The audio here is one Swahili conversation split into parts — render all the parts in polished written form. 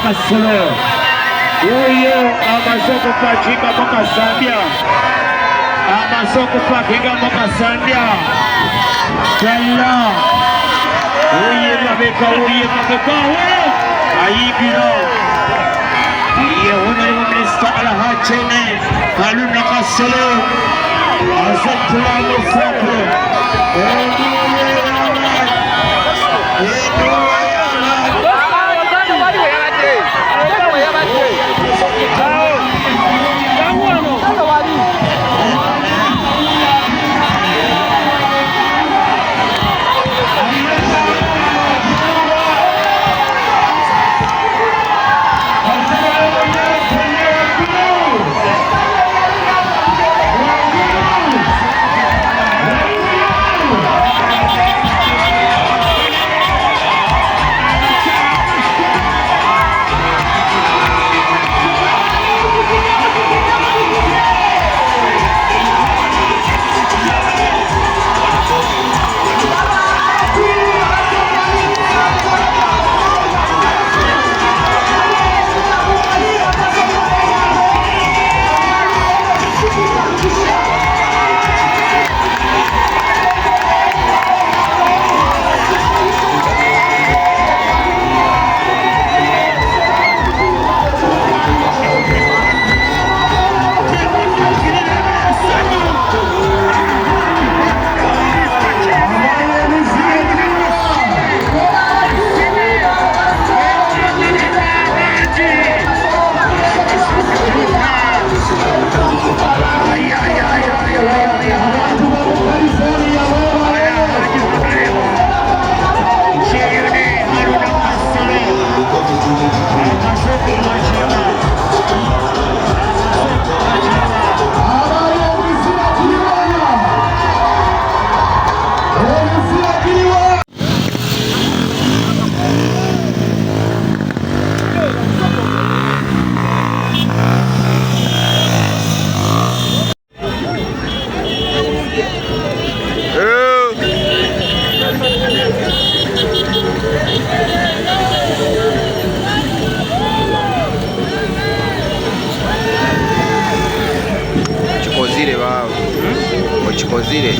Kasolo huyo amasoko pakinga mukasandya amasoko pakinga mukasandya kalla huyo mabeka ayibira ye honorable minister Alhachene Haruna Kasolo azatulamu sakro Ochikozile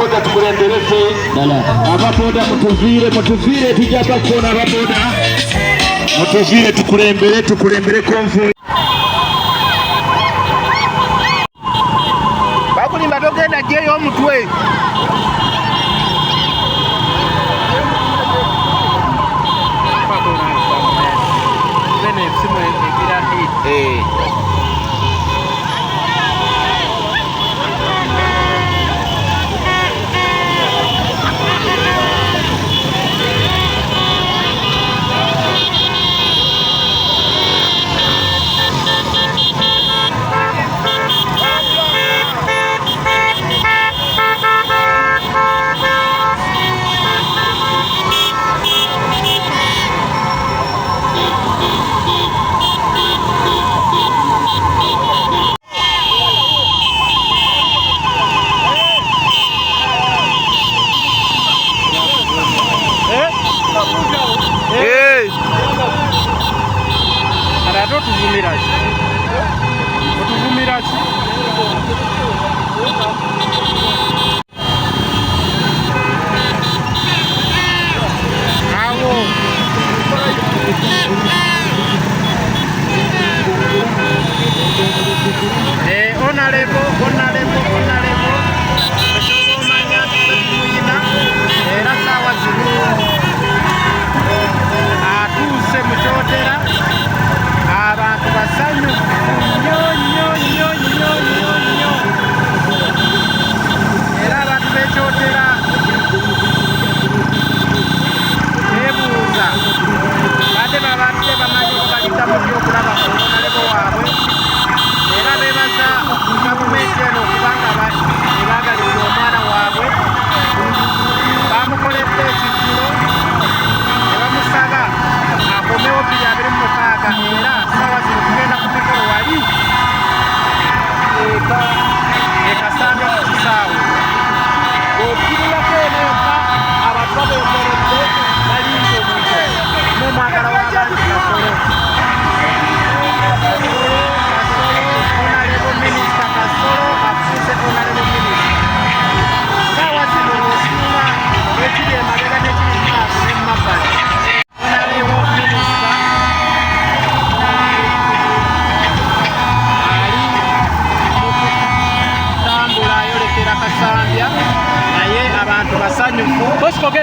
ababoda tukulemberese ababoda mutuvire tujja bakona ababoda mutuvire tukulembere konvoyi bakulimba togenda jeyo omutwe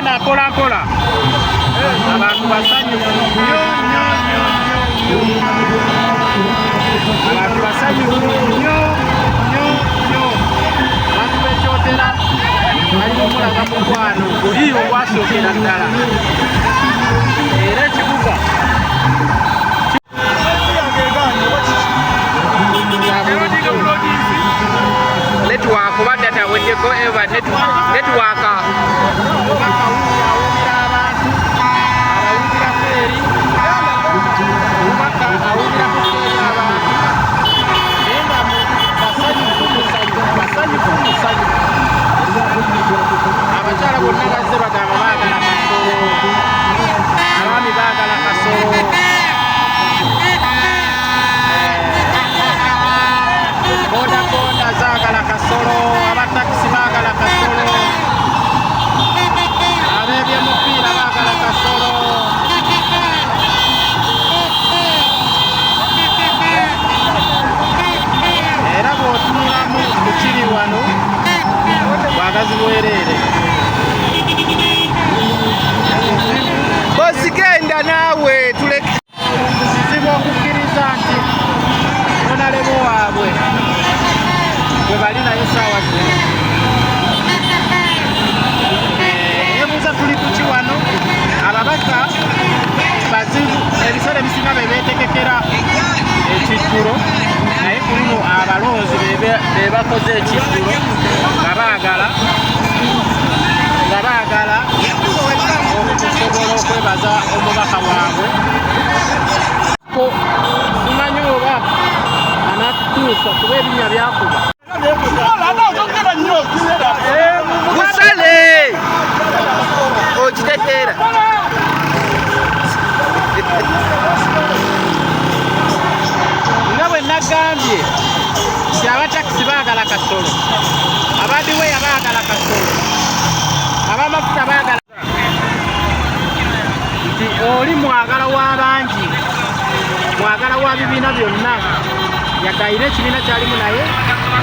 tugenda mpola mpola. Abantu basanyufu nnyo nnyo nnyo nnyo. Abantu basanyufu nnyo nnyo nnyo. Abantu b'ekyotera bali kumulaga mukwano guli ogwasookera ddala. Era ekibuga network obadde ataweddeko eva network abakyala bonna bazze bagamba baagala kasolo, abaami baagala kasolo, boda boda zaagala kasolo, abatakisi baagala kasolo, ab'ebyomupiira baagala kasolo. Era bw'otunulamu bukiri wano bwagazi bwereere. Bozigenda naawe tuleke kizibu okukkiriza nti onalebo waabwe bwe bali naye saawa zino. Ebuuza tuli kuki wano, ababaka bazibu ebiseera ebisinga be beetegekera ekijjulo, naye ku luno abalonzi be bakoze ekijjulo nga baagala okusobola okwebaza omubaka waabwe. Simanyi oba anatutuusa kuba ebinnya byakuba. Musale okitegeera. Nga bwe nagambye nti abatakisi baagala kasolo, abadiweya baagala kasolo, abamafuta baagala nti oli mwagala w'abangi, mwagala wa bibiina byonna, yagayira ekibiina kyalimu naye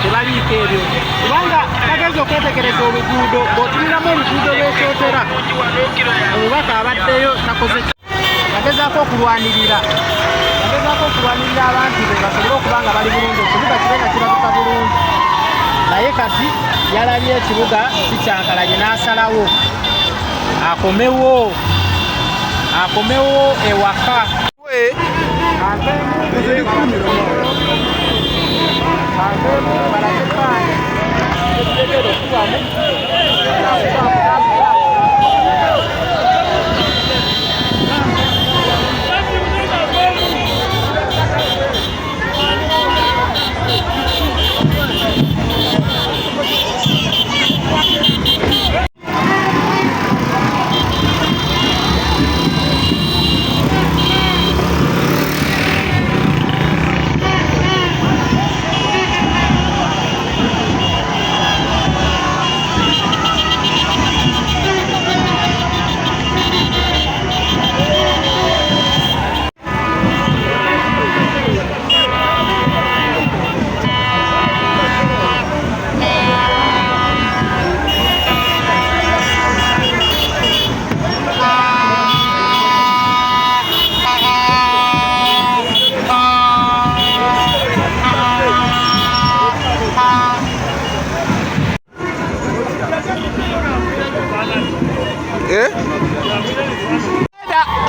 tebaliiko ebyo. Kubanga bagezi okwetegereza oluguudo, ng'otuniramu oluguudo lw'ekyotera, omubaka abaddeyo takoze yagezaako okulwanirira abantu be basobole okuba nga bali bulungi, ekibuga kibe nga kirabika bulungi. Naye kati yalabye ekibuga kikyankalanye n'asalawo akomewo ewaka.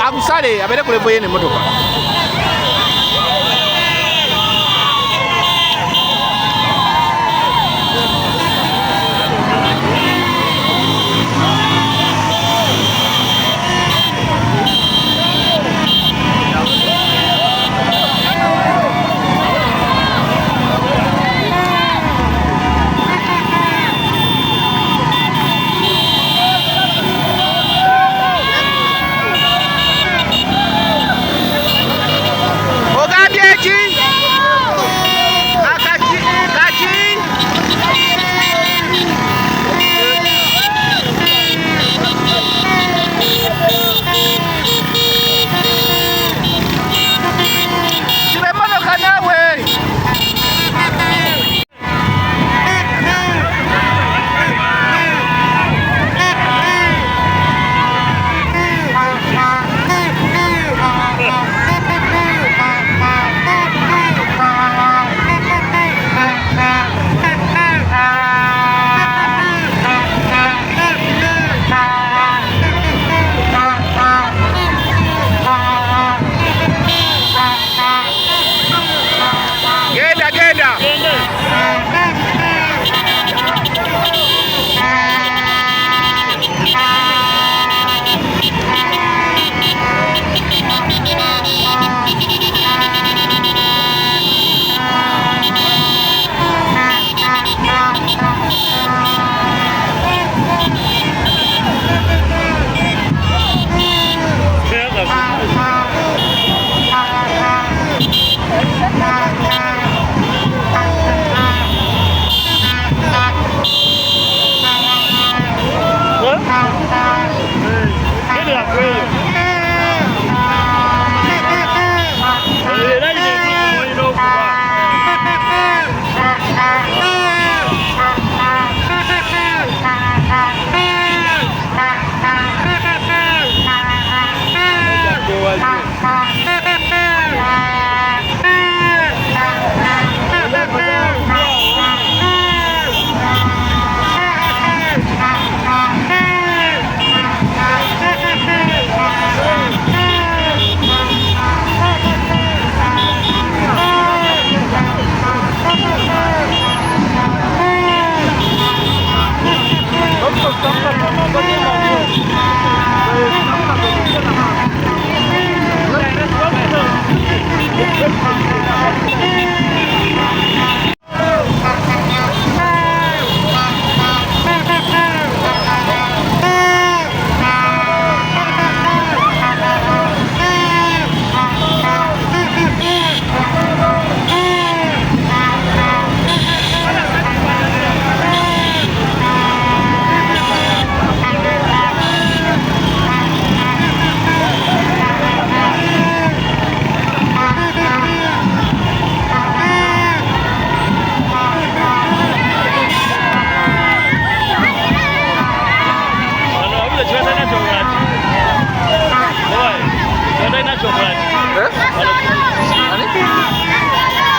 Abusale abere kule boye ne motoka.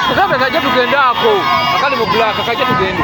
Kakabe kaje tugendako akali mu black kaje tugende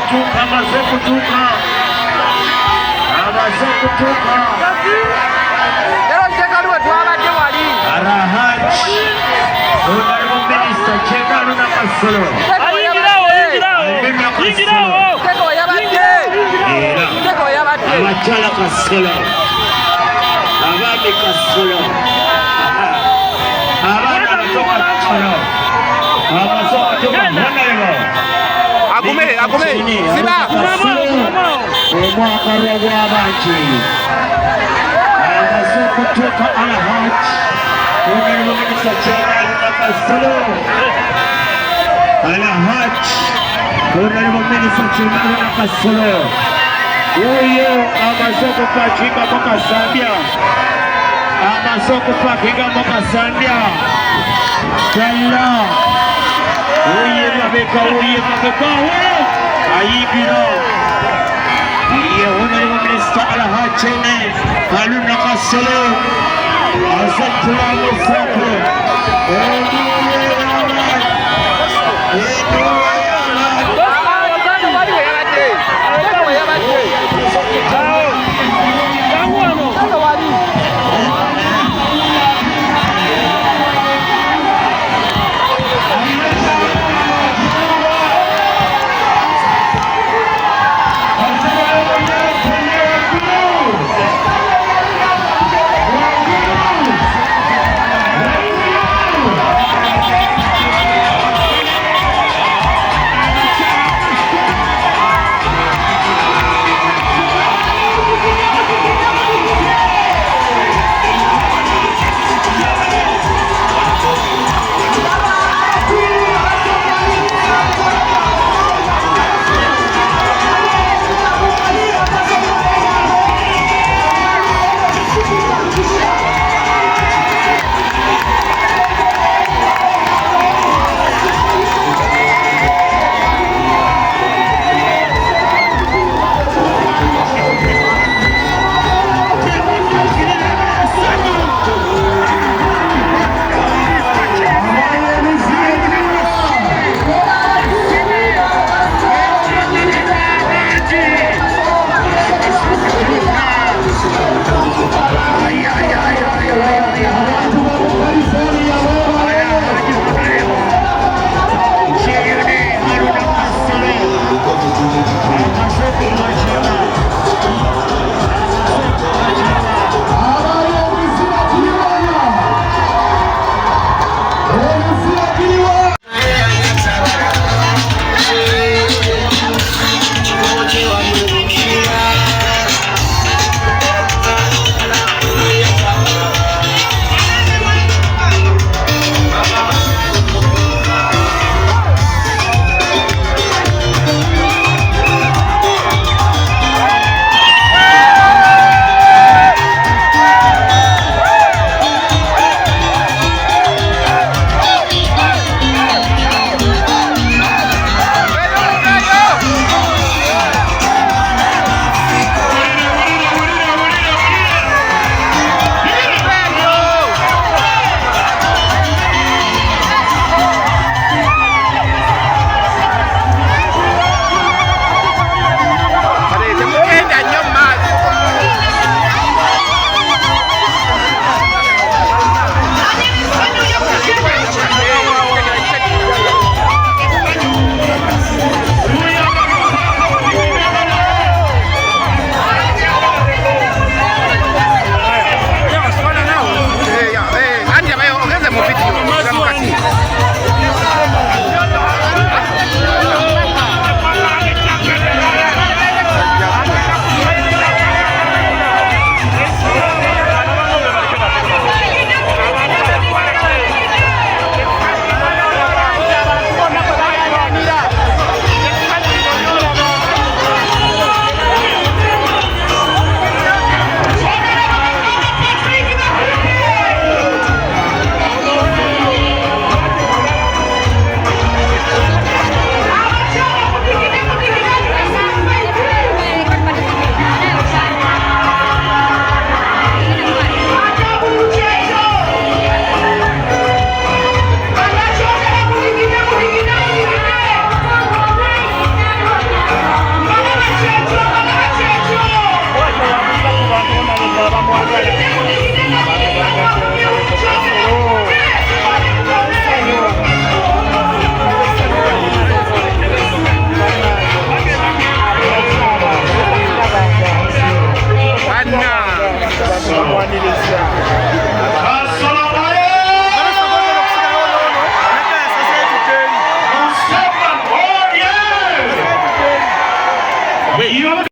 kutuka, amaze kutuka. Lero Chekalu twabadde wali. Arahaji. Honorable Minister Chekalu Nakasolo. Teko yabadde. Teko yabadde. Abakyala Kasolo. Abaami Kasolo. Abaana abato Kasolo. Abasoka toka Honorable. Agume. Siba. Omwaka gw'abantu amaze kutuuka Alhaji Honorable Minister Chekalu Nakasolo. Alhaji Honorable Minister Chekalu Nakasolo huyo amaze kupakinga mpaka Zambia, amaze kupakinga mpaka Zambia. Kalla huye mabeka ayibira ye Honorable Minister Alhaji Chekalu Nakasolo azatula musafiri